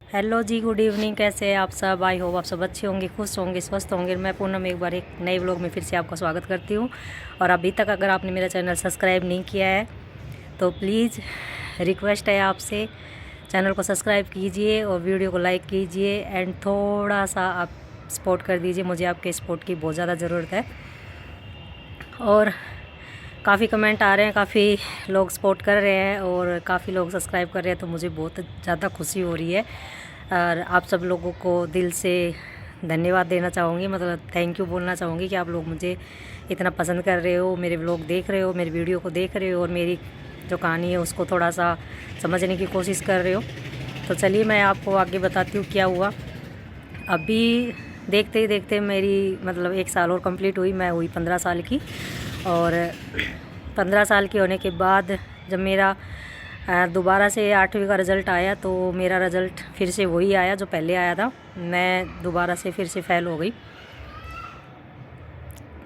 Hello जी, good evening. कैसे हैं आप सब? आई होप आप सब अच्छे होंगे, खुश होंगे, स्वस्थ होंगे। मैं पूनम एक बार एक नए व्लॉग में फिर से आपका स्वागत करती हूँ। और अभी तक अगर आपने मेरा चैनल सब्सक्राइब नहीं किया है तो प्लीज़ रिक्वेस्ट है आपसे, चैनल को सब्सक्राइब कीजिए और वीडियो को लाइक कीजिए एंड थोड़ा सा आप सपोर्ट कर दीजिए। मुझे आपके सपोर्ट की बहुत ज़्यादा ज़रूरत है। और काफ़ी कमेंट आ रहे हैं, काफ़ी लोग सपोर्ट कर रहे हैं और काफ़ी लोग सब्सक्राइब कर रहे हैं, तो मुझे बहुत ज़्यादा खुशी हो रही है। और आप सब लोगों को दिल से धन्यवाद देना चाहूँगी, मतलब थैंक यू बोलना चाहूँगी कि आप लोग मुझे इतना पसंद कर रहे हो, मेरे व्लॉग देख रहे हो, मेरी वीडियो को देख रहे हो और मेरी जो कहानी है उसको थोड़ा सा समझने की कोशिश कर रहे हो। तो चलिए मैं आपको आगे बताती हूँ क्या हुआ। अभी देखते ही देखते मेरी मतलब 1 साल और कंप्लीट हुई, मैं हुई 15 साल की। और 15 साल की होने के बाद जब मेरा दोबारा से 8वीं का रिज़ल्ट आया तो मेरा रिज़ल्ट फिर से वही आया जो पहले आया था। मैं दोबारा से फिर से फ़ेल हो गई।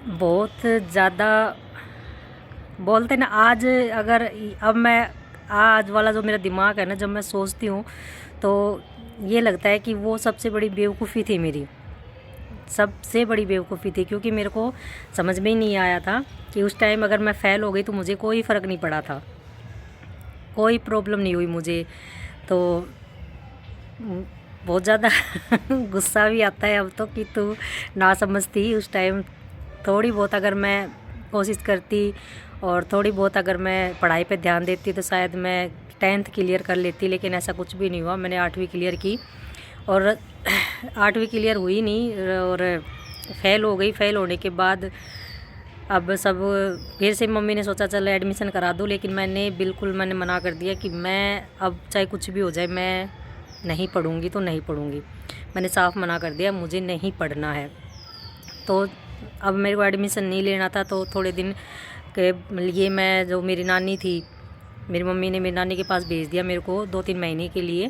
बहुत ज़्यादा बोलते ना, आज अगर अब मैं आज वाला जो मेरा दिमाग है ना, जब मैं सोचती हूँ तो ये लगता है कि वो सबसे बड़ी बेवकूफ़ी थी मेरी, सबसे बड़ी बेवकूफ़ी थी। क्योंकि मेरे को समझ में ही नहीं आया था कि उस टाइम अगर मैं फ़ेल हो गई तो मुझे कोई फ़र्क नहीं पड़ा था, कोई प्रॉब्लम नहीं हुई मुझे। तो बहुत ज़्यादा गुस्सा भी आता है अब तो कि तू ना समझती उस टाइम। थोड़ी बहुत अगर मैं कोशिश करती और थोड़ी बहुत अगर मैं पढ़ाई पे ध्यान देती तो शायद मैं 10th क्लियर कर लेती, लेकिन ऐसा कुछ भी नहीं हुआ। मैंने 8वीं क्लियर की और 8वीं क्लियर हुई नहीं और फ़ेल हो गई। फ़ेल होने के बाद अब सब फिर से मम्मी ने सोचा चलो एडमिशन करा दूँ, लेकिन मैंने मना कर दिया कि मैं अब चाहे कुछ भी हो जाए मैं नहीं पढ़ूँगी तो नहीं पढ़ूँगी। मैंने साफ मना कर दिया, मुझे नहीं पढ़ना है। तो अब मेरे को एडमिशन नहीं लेना था। तो थोड़े दिन के लिए मैं जो मेरी नानी थी, मेरी मम्मी ने मेरी नानी के पास भेज दिया मेरे को 2-3 महीने के लिए।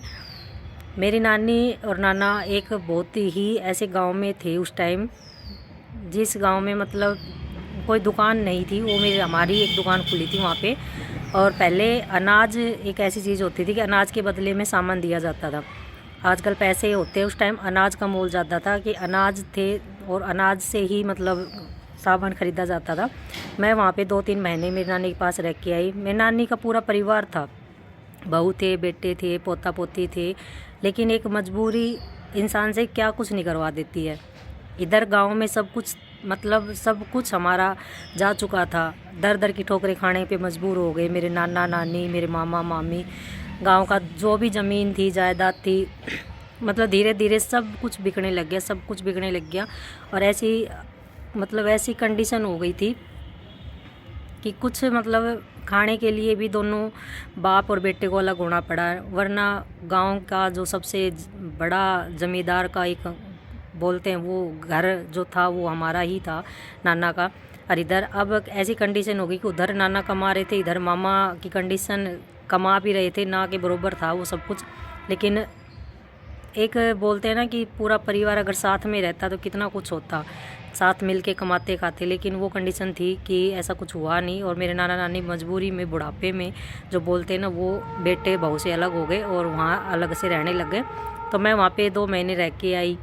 मेरी नानी और नाना एक बहुत ही ऐसे गांव में थे उस टाइम, जिस गांव में मतलब कोई दुकान नहीं थी। वो हमारी एक दुकान खुली थी वहाँ पे। और पहले अनाज एक ऐसी चीज़ होती थी कि अनाज के बदले में सामान दिया जाता था। आजकल पैसे होते हैं, उस टाइम अनाज का मोल ज़्यादा था कि अनाज थे और अनाज से ही मतलब सामान ख़रीदा जाता था। मैं वहाँ पे 2-3 महीने मेरी नानी के पास रह के आई। मेरी नानी का पूरा परिवार था, बहू थे, बेटे थे, पोता पोती थे, लेकिन एक मजबूरी इंसान से क्या कुछ नहीं करवा देती है। इधर गांव में सब कुछ मतलब सब कुछ हमारा जा चुका था। दर दर की ठोकरें खाने पे मजबूर हो गए मेरे नाना नानी, मेरे मामा मामी। गांव का जो भी ज़मीन थी, जायदाद थी, मतलब धीरे धीरे सब कुछ बिकने लग गया, सब कुछ बिकने लग गया। और ऐसी कंडीशन हो गई थी कि कुछ मतलब खाने के लिए भी दोनों बाप और बेटे को अलग होना पड़ा। वरना गांव का जो सबसे बड़ा ज़मींदार का एक बोलते हैं वो घर जो था वो हमारा ही था, नाना का। और इधर अब ऐसी कंडीशन हो गई कि उधर नाना कमा रहे थे, इधर मामा की कंडीशन कमा भी रहे थे, ना के बरोबर था वो सब कुछ। लेकिन एक बोलते हैं ना कि पूरा परिवार अगर साथ में रहता तो कितना कुछ होता, साथ मिल के कमाते खाते। लेकिन वो कंडीशन थी कि ऐसा कुछ हुआ नहीं। और मेरे नाना नानी मजबूरी में बुढ़ापे में जो बोलते हैं ना, वो बेटे बहू से अलग हो गए और वहाँ अलग से रहने लग गए। तो मैं वहाँ पे 2 महीने रह के आई।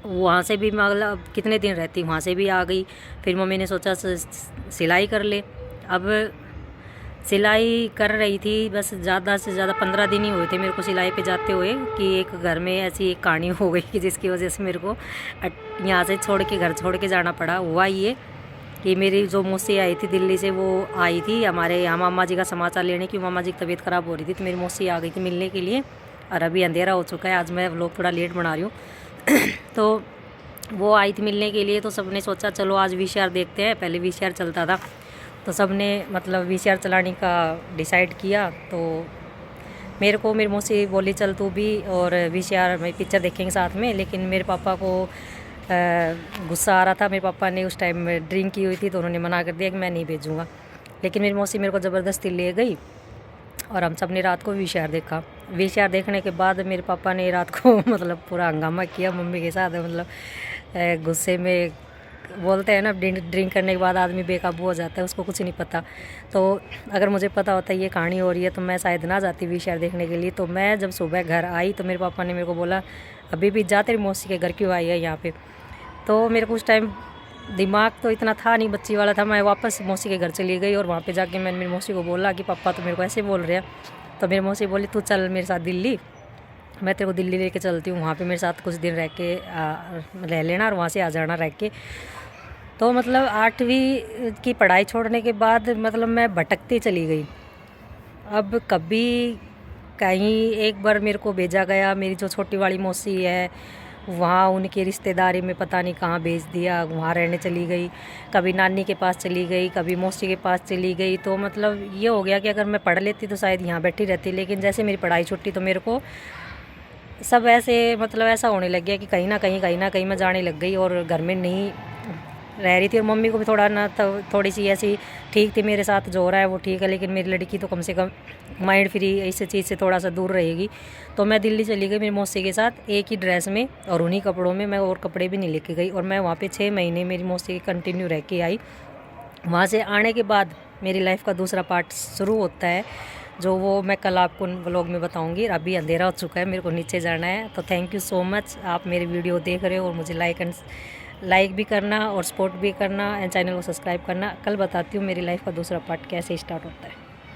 वहाँ से भी मतलब कितने दिन रहती, वहाँ से भी आ गई। फिर मम्मी ने सोचा सिलाई कर ले। अब सिलाई कर रही थी, बस ज़्यादा से ज़्यादा 15 दिन ही हुए थे मेरे को सिलाई पे जाते हुए कि एक घर में ऐसी एक कहानी हो गई कि जिसकी वजह से मेरे को यहाँ से घर छोड़ के जाना पड़ा। हुआ ये कि मेरी जो मौसी आई थी दिल्ली से, वो आई थी हमारे यहाँ मामा जी का समाचार लेने की। मामा जी की तबीयत ख़राब हो रही थी तो मेरी मौसी आ गई थी मिलने के लिए। और अभी अंधेरा हो चुका है, आज मैं व्लॉग थोड़ा लेट बना रही हूँ। तो वो आई थी मिलने के लिए, तो सबने सोचा चलो आज वीसीआर देखते हैं। पहले वीसीआर चलता था तो सबने मतलब वीसीआर चलाने का डिसाइड किया। तो मेरी मौसी बोली चल तू भी और वीसीआर में पिक्चर देखेंगे साथ में। लेकिन मेरे पापा को गुस्सा आ रहा था। मेरे पापा ने उस टाइम ड्रिंक की हुई थी तो उन्होंने मना कर दिया कि मैं नहीं भेजूँगा। लेकिन मेरी मौसी मेरे को ज़बरदस्ती ले गई और हम सब ने रात को वीसीआर देखा। वीसीआर देखने के बाद मेरे पापा ने रात को मतलब पूरा हंगामा किया मम्मी के साथ, मतलब गुस्से में बोलते हैं ना, ड्रिंक करने के बाद आदमी बेकाबू हो जाता है, उसको कुछ नहीं पता। तो अगर मुझे पता होता ये कहानी हो रही है तो मैं शायद ना जाती वीलचेयर देखने के लिए। तो मैं जब सुबह घर आई तो मेरे पापा ने मेरे को बोला, अभी भी जा, तेरी मौसी के घर क्यों आई है यहाँ पे। तो मेरे को उस टाइम दिमाग तो इतना था नहीं, बच्ची वाला था। मैं वापस मौसी के घर चली गई और वहाँ पे जाके मैंने मेरी मौसी को बोला कि पापा तो मेरे को ऐसे बोल रहे हैं। तो मेरी मौसी बोली, तू चल मेरे साथ दिल्ली, मैं तेरे को दिल्ली लेके चलती हूँ, वहाँ पे मेरे साथ कुछ दिन रह के रह लेना और वहाँ से आ जाना रह के। तो मतलब 8वीं की पढ़ाई छोड़ने के बाद मतलब मैं भटकती चली गई। अब कभी कहीं एक बार मेरे को भेजा गया, मेरी जो छोटी वाली मौसी है वहाँ उनकी रिश्तेदारी में पता नहीं कहाँ भेज दिया, वहाँ रहने चली गई। कभी नानी के पास चली गई, कभी मौसी के पास चली गई। तो मतलब ये हो गया कि अगर मैं पढ़ लेती तो शायद यहाँ बैठी रहती, लेकिन जैसे मेरी पढ़ाई छुट्टी तो मेरे को सब ऐसे मतलब ऐसा होने लग गया कि कहीं ना कहीं मैं जाने लग गई और घर में नहीं रह रही थी। और मम्मी को भी थोड़ा ना तो थोड़ी सी ऐसी ठीक थी, मेरे साथ जो हो रहा है वो ठीक है, लेकिन मेरी लड़की तो कम से कम माइंड फ्री इस चीज़ से थोड़ा सा दूर रहेगी। तो मैं दिल्ली चली गई मेरी मौसी के साथ, एक ही ड्रेस में और उन्हीं कपड़ों में। मैं और कपड़े भी नहीं लेके गई और मैं वहाँ पे 6 महीने मेरी मौसी के कंटिन्यू रह के आई। वहाँ से आने के बाद मेरी लाइफ का दूसरा पार्ट शुरू होता है, जो वो मैं कल आपको व्लॉग में बताऊंगी। अभी अंधेरा हो चुका है, मेरे को नीचे जाना है। तो थैंक यू सो मच, आप मेरी वीडियो देख रहे हो और मुझे लाइक भी करना और सपोर्ट भी करना एंड चैनल को सब्सक्राइब करना। कल बताती हूँ मेरी लाइफ का दूसरा पार्ट कैसे स्टार्ट होता है।